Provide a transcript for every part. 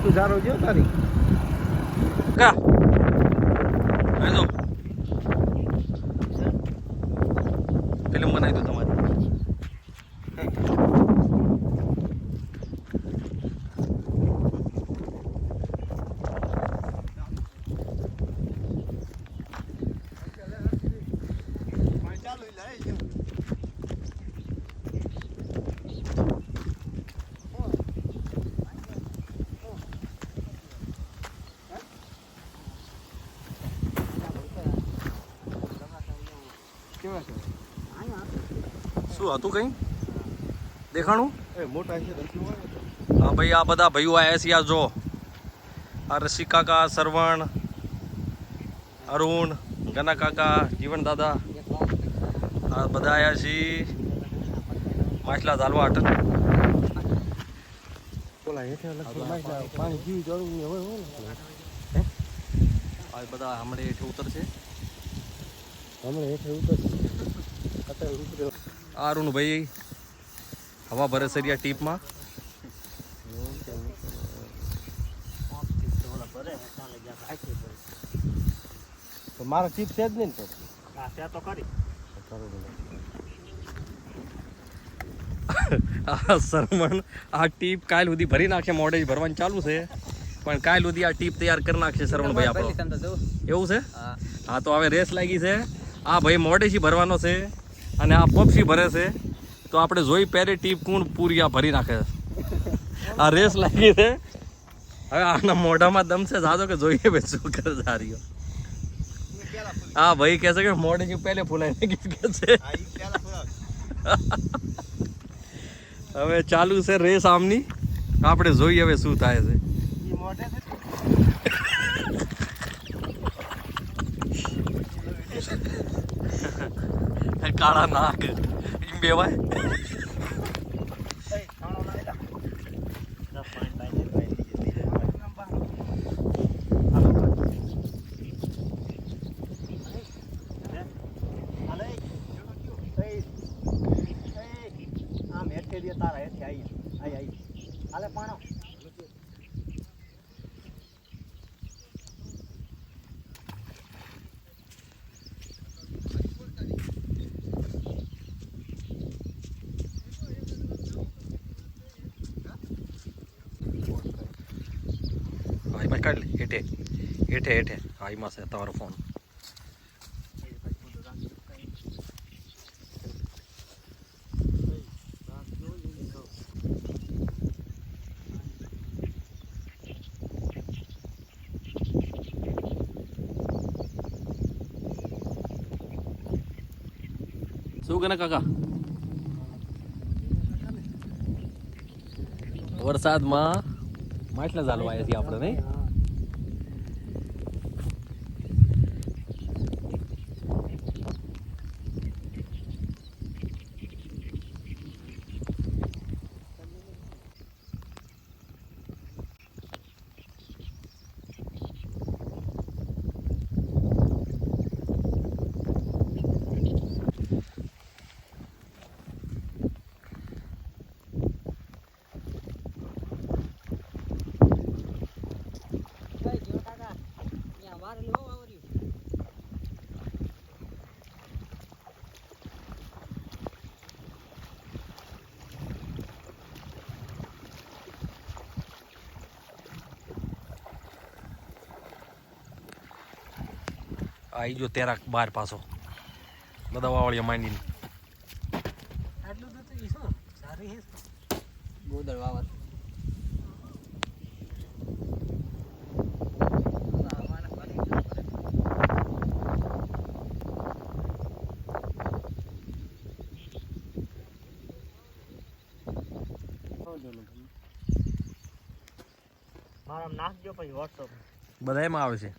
તું જારો જો તારી કા હેલો ફિલ્મ બનાવી દો તમારી શું હતું કઈ દેખાણું મોટા હા ભાઈ આ બધા ભાઈઓ આવ્યા છે આ જો આ રસિક કાકા સરવણ અરુણ ગના કાકા જીવન દાદા આ બધા આવ્યા છીએ માછલા ઝાલવા અટલ પાણી જીવ જરૂર હોય આ બધા હમણાં હેઠે ઉતરશે હમણાં હેઠે ઉતરશે અરુણ ભાઈ હવા ભરે સરિયા ટીપમાં મારા ટીપ છે જ નહીં તો આ સરવણ આ ટીપ કાલ સુધી ભરી નાખે મોડે ભરવાનું ચાલુ છે પણ કાલ સુધી આ ટીપ તૈયાર કરી નાખશે સરવણ ભાઈ આપણો એવું છે હા તો હવે રેસ લાગી છે આ ભાઈ મોડેથી ભરવાનો છે અને આ પક્ષી ભરે છે તો આપણે જોઈ પહેરે ટીપ કોણ પૂરી આ ભરી નાખે આ રેસ લાગી છે હવે આના મોઢામાં દમ છે જાદો કે જોઈએ ભાઈ શું કરે જા રહ્યો હા ભાઈ કહે છે કે મોઢેથી પહેલે ફૂલાઈને ગીત કે છે હવે ચાલુ છે રેસ આમની આપણે જોઈએ હવે શું થાય છે કાળા નાક એમ બેવાય કાઢ લે હેઠે હેઠે હેઠે હા એમાં છે તમારો ફોન શું કે કાકા વરસાદમાં માછલા ઝાલવા આવ્યા છીએ આપણે નહીં आई जो तेरा बार पासो बदा वावड़िया માંડીને આટલું તો ઈસો સારી હે ગોદળ વાવર મારા નાખજો પછી WhatsApp બધાયમાં આવે છે.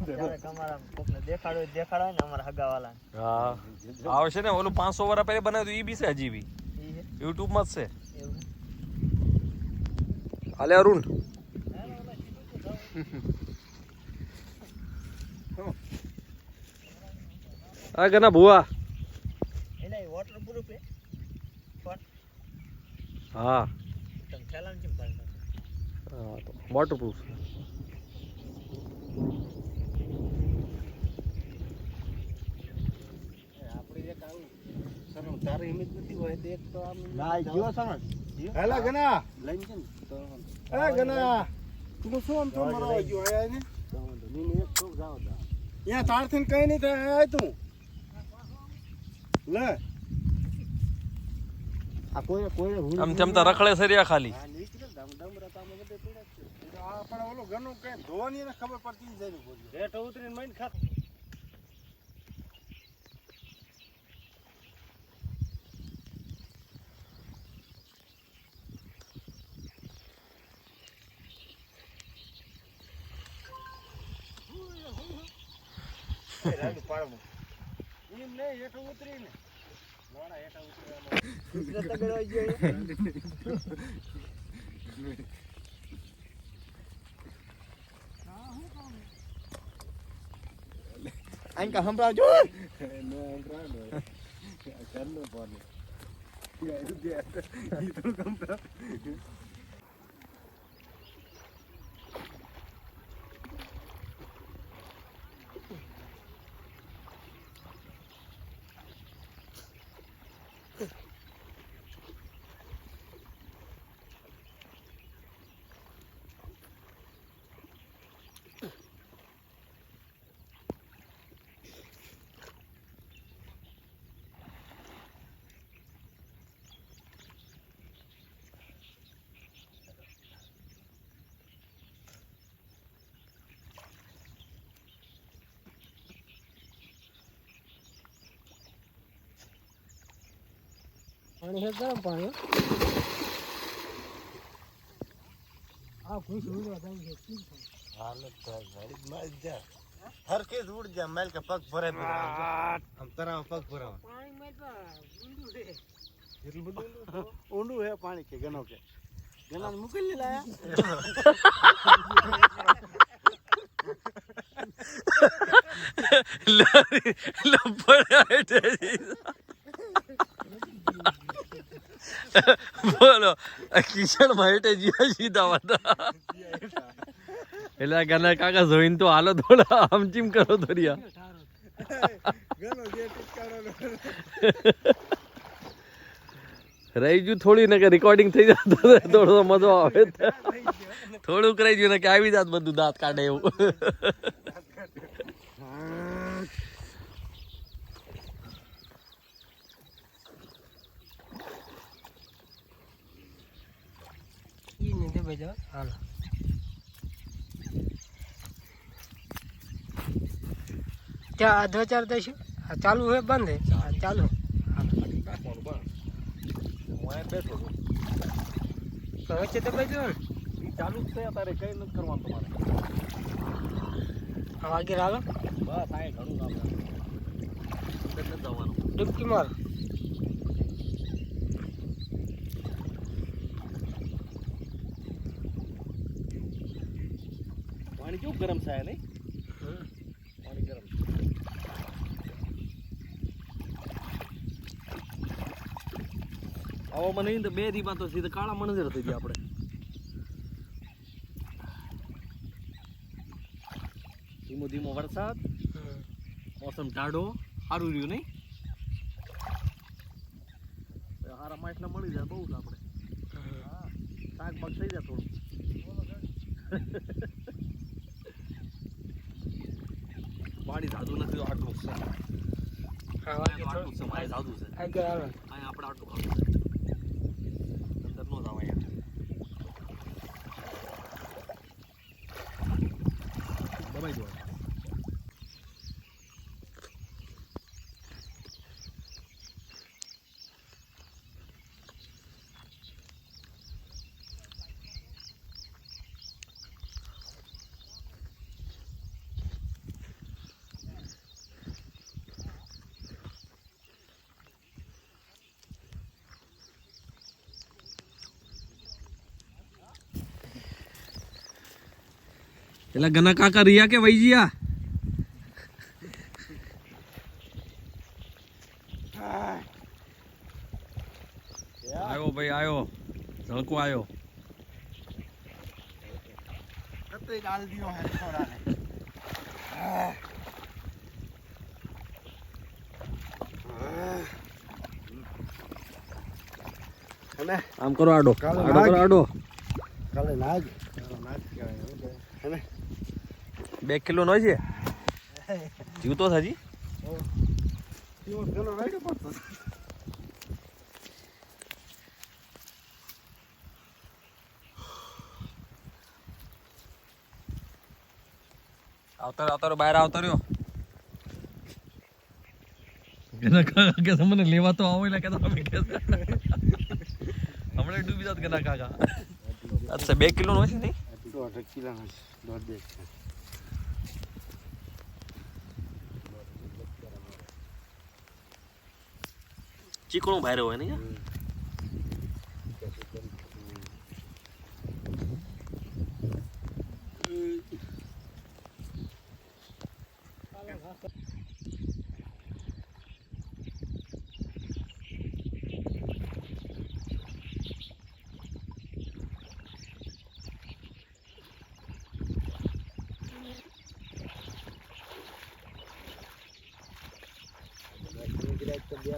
ક્યારેક અમારા કોકને દેખાડો ને અમારા હગાવાલા હા આવશે ને. ઓલું 500 વર્ષ પહેલા બનાવ્યું ઈ બી છે હજી બી YouTube માં જ છે. એવું હાલે અરુણ આ ગના ભુવા એટલે વોટરપ્રૂફ છે પણ હા તમે ખેલાણ કેમ ચાલતા હા તો વોટરપ્રૂફ આપણે એક આવું સરળ તારી હિંમત નથી હોય તો એક તો આમ ના જીવો સમજ હેલા ગના લઈને છે ને તો એ ગના તું શું આમ તો મરવા ગયો આયા ને તો નીને એક છોક જાવ તા અહીંયા તારથી કઈ નહીં થાય આય તું લે આ કોઈ આમ તેમ તો રખડે સરિયા ખાલી. હા નીકળે દમ રતામાં બધે પીડા છે આ પણ ઓલો ગનો કઈ ધોવાની ને ખબર પડતી જ જાય બોલ રેટ ઉતરીને મઈન ખા રાડુ પાડવું એમ નહીં હેઠો ઉતરીને મોડા હેઠો ઉતરીને તગડવા ગયો આંકા સંભળાવજો નો અંતરાડો કરનો પડે ઈ તો કંપરા પાણી છે ગરમ પાણી આ ખુશ ઉડવા જાય છે હાલત ગાડી માં જા હરકે જ ઉડ જા મેલ કે પગ ભરે આમ તરાવ પગ ભરાવા પાણી માં તો ઊંડું છે એટલું બધું ઊંડું હે પાણી કે ગનો કે ગના મુકલી લાયા બોલો કિશન માટે જીયા સીધા હતા એટલે ગાના કાકા જોઈને તો હાલો થોડા આમ ચીમ કરો થોડિયા ગનો જે ટિકાડો રહી ગયું થોડી ને કે રેકોર્ડિંગ થઈ જતો થોડો મજો આવે થોડુંક રહી ગયું ને કે આવી જાત બધું દાંત કાઢે એવું ઈ ને દે ભાઈ હાલો ત્યાં અધો ચાર દઈશું આ ચાલુ હે બંધ હે આ ચાલુ તો વચ્ચે તો ભાઈ જો ને ચાલુ જ છે તારે કઈ નથી કરવાનું તમારે આ વાગે હાલો બસ આ ઘણું કામ નથી જવાનું ડૂબકી માર પાણી કેવું ગરમ થાય નહીં પાણી ગરમ આવામાં નહીં તો 2 દીમાં તો સીધા કાળા મંજર થઈ ગયા આપણે ધીમો ધીમો વરસાદ મોસમ ટાઢો સારું રહ્યું નહીં હારા માછલા મળી જાય બહુ આપણે શાક બાગ થઈ જાય થોડું પાણી જાદુ નથી આટલું છે આટલું છે મારે જાદુ છે આગળ હાલો અહીંયા આપણે આટલું ખાવું છે અંદર નો જાવ અહીંયા દબાઈ દો એટલે ગના કાકા રિયા કે વૈજીયા આવ્યો ભાઈ આવ્યો ઝળકો આવ્યો કતે ડાલ દિયો હે થોડા ને આમ કરો આડો કાલે આડો કરો આડો કાલે નાજ હે 2 કિલો નો છે જીવતો છે હજી યો ગનો રાઈડો પડતો આવતા બહાર આવતો રહ્યો કે તમને લેવા તો આવો એટલે કે તમે કે હમણાં ડૂબી જાત ગના કાકા અચ્છા 2 કિલો નો છે નહીં 1.5 કિલો નો દોડ દે ચીકણું ભારે હોય ને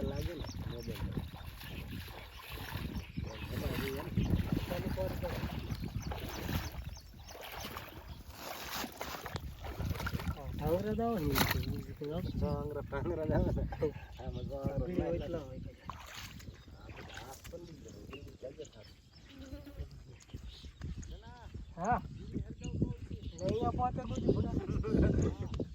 લાગે ને ઢાંગરા દાવો ને ટાંગરા દાવો હા નહીં પોતે બધું